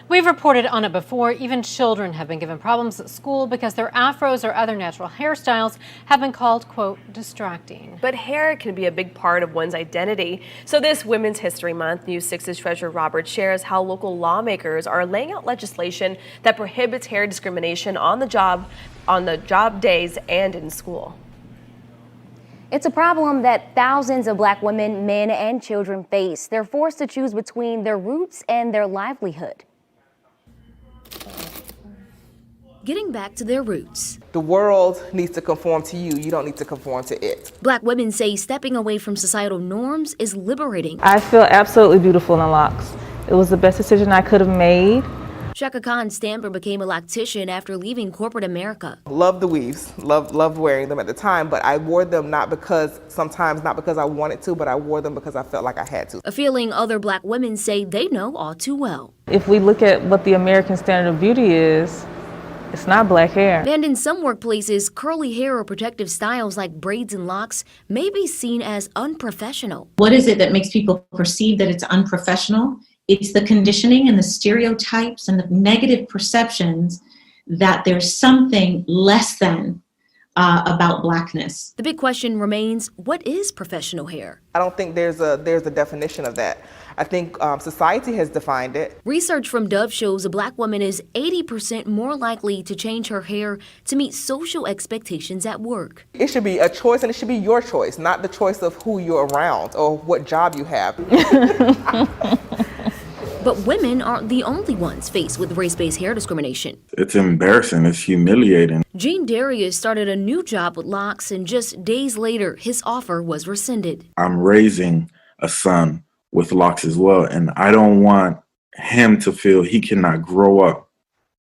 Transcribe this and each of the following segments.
We've reported on it before. Even children have been given problems at school because their afros or other natural hairstyles have been called, quote, distracting. But hair can be a big part of one's identity. So this Women's History Month, News 6's Treasurer Robert shares how local lawmakers are laying out legislation that prohibits hair discrimination on the job days and in school. It's a problem that thousands of Black women, men, and children face. They're forced to choose between their roots and their livelihood. Getting back to their roots. The world needs to conform to you. You don't need to conform to it. Black women say stepping away from societal norms is liberating. I feel absolutely beautiful in locks. It was the best decision I could have made. Shakakan Stamper became a loctician after leaving corporate America. Love the weaves, loved wearing them at the time, but I wore them not because I wanted to, but I wore them because I felt like I had to. A feeling other Black women say they know all too well. If we look at what the American standard of beauty is, it's not black hair. And in some workplaces, curly hair or protective styles like braids and locks may be seen as unprofessional. What is it that makes people perceive that it's unprofessional? It's the conditioning and the stereotypes and the negative perceptions that there's something less than about Blackness. The big question remains, what is professional hair? I don't think there's a definition of that. I think society has defined it. Research from Dove shows a Black woman is 80% more likely to change her hair to meet social expectations at work. It should be a choice, and it should be your choice, not the choice of who you're around or what job you have. But women aren't the only ones faced with race-based hair discrimination. It's embarrassing. It's humiliating. Gene Darius started a new job with locks, and just days later, his offer was rescinded. I'm raising a son with locks as well, and I don't want him to feel he cannot grow up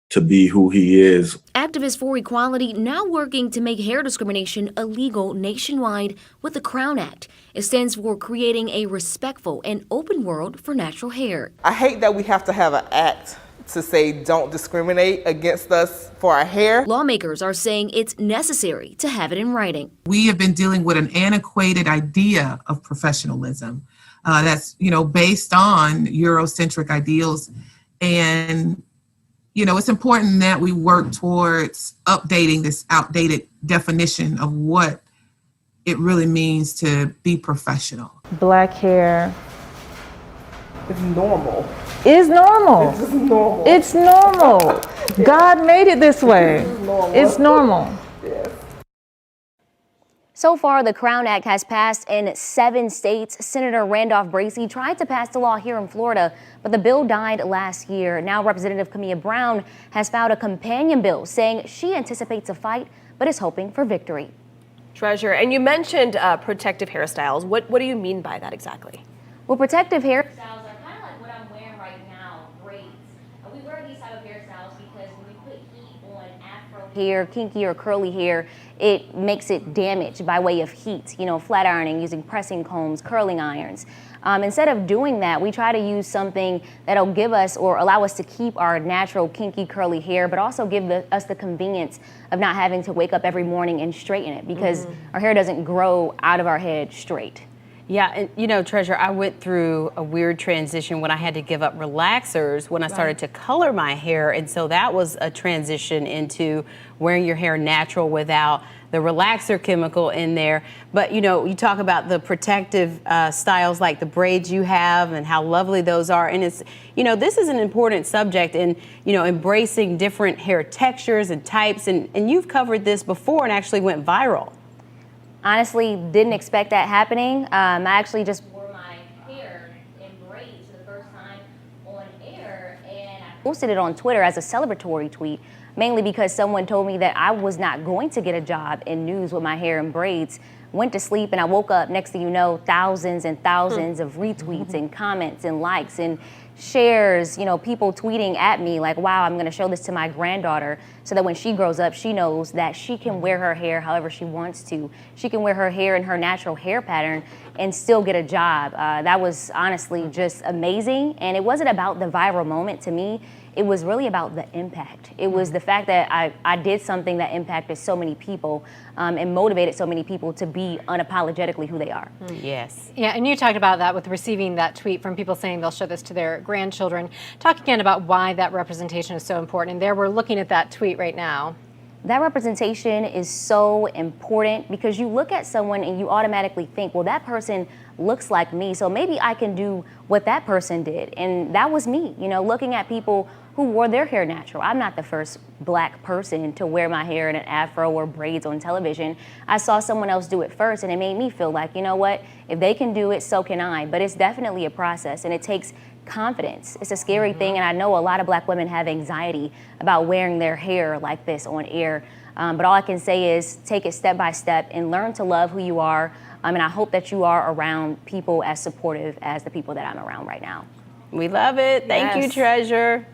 to be who he is. Activists for Equality now working to make hair discrimination illegal nationwide with the Crown Act. It stands for creating a respectful and open world for natural hair. I hate that we have to have an act to say don't discriminate against us for our hair. Lawmakers are saying it's necessary to have it in writing. We have been dealing with an antiquated idea of professionalism that's, based on Eurocentric ideals. And it's important that we work towards updating this outdated definition of what it really means to be professional. Black hair It's normal. is normal. It's just normal. It's normal. God made it this way. It's normal. Yes. So far, the Crown Act has passed in 7 states. Senator Randolph Bracy tried to pass the law here in Florida, but the bill died last year. Now, Representative Camilla Brown has filed a companion bill saying she anticipates a fight, but is hoping for victory. Treasurer, and you mentioned protective hairstyles. What do you mean by that exactly? Well, protective hairstyles are kind of like what I'm wearing right now, braids. We wear these type of hairstyles because when we put heat on afro hair, kinky or curly hair, it makes it damage by way of heat, flat ironing, using pressing combs, curling irons. Instead of doing that, we try to use something that'll give us or allow us to keep our natural kinky curly hair, but also give us the convenience of not having to wake up every morning and straighten it because our hair doesn't grow out of our head straight. Yeah, and Treasurer, I went through a weird transition when I had to give up relaxers when I started to color my hair. And so that was a transition into wearing your hair natural without the relaxer chemical in there. But, you talk about the protective styles like the braids you have and how lovely those are. And it's, this is an important subject in, embracing different hair textures and types. And you've covered this before and actually went viral. Honestly, didn't expect that happening. I actually just wore my hair in braids for the first time on air, and I posted it on Twitter as a celebratory tweet, mainly because someone told me that I was not going to get a job in news with my hair in braids. Went to sleep and I woke up, next thing you know, thousands and thousands of retweets and comments and likes and shares, people tweeting at me like, wow, I'm gonna show this to my granddaughter so that when she grows up, she knows that she can wear her hair however she wants to. She can wear her hair in her natural hair pattern and still get a job. That was honestly just amazing. And it wasn't about the viral moment to me. It was really about the impact. It was the fact that I did something that impacted so many people and motivated so many people to be unapologetically who they are. Yes. Yeah, and you talked about that with receiving that tweet from people saying they'll show this to their grandchildren. Talk again about why that representation is so important. And there we're looking at that tweet right now. That representation is so important because you look at someone and you automatically think, well, that person looks like me, so maybe I can do what that person did. And that was me, you know, looking at people who wore their hair natural. I'm not the first Black person to wear my hair in an afro or braids on television. I saw someone else do it first, and it made me feel like, you know what, if they can do it, so can I. But it's definitely a process, and it takes confidence. It's a scary thing, and I know a lot of Black women have anxiety about wearing their hair like this on air. But all I can say is take it step by step and learn to love who you are. And I hope that you are around people as supportive as the people that I'm around right now. We love it. Thank you, Treasure.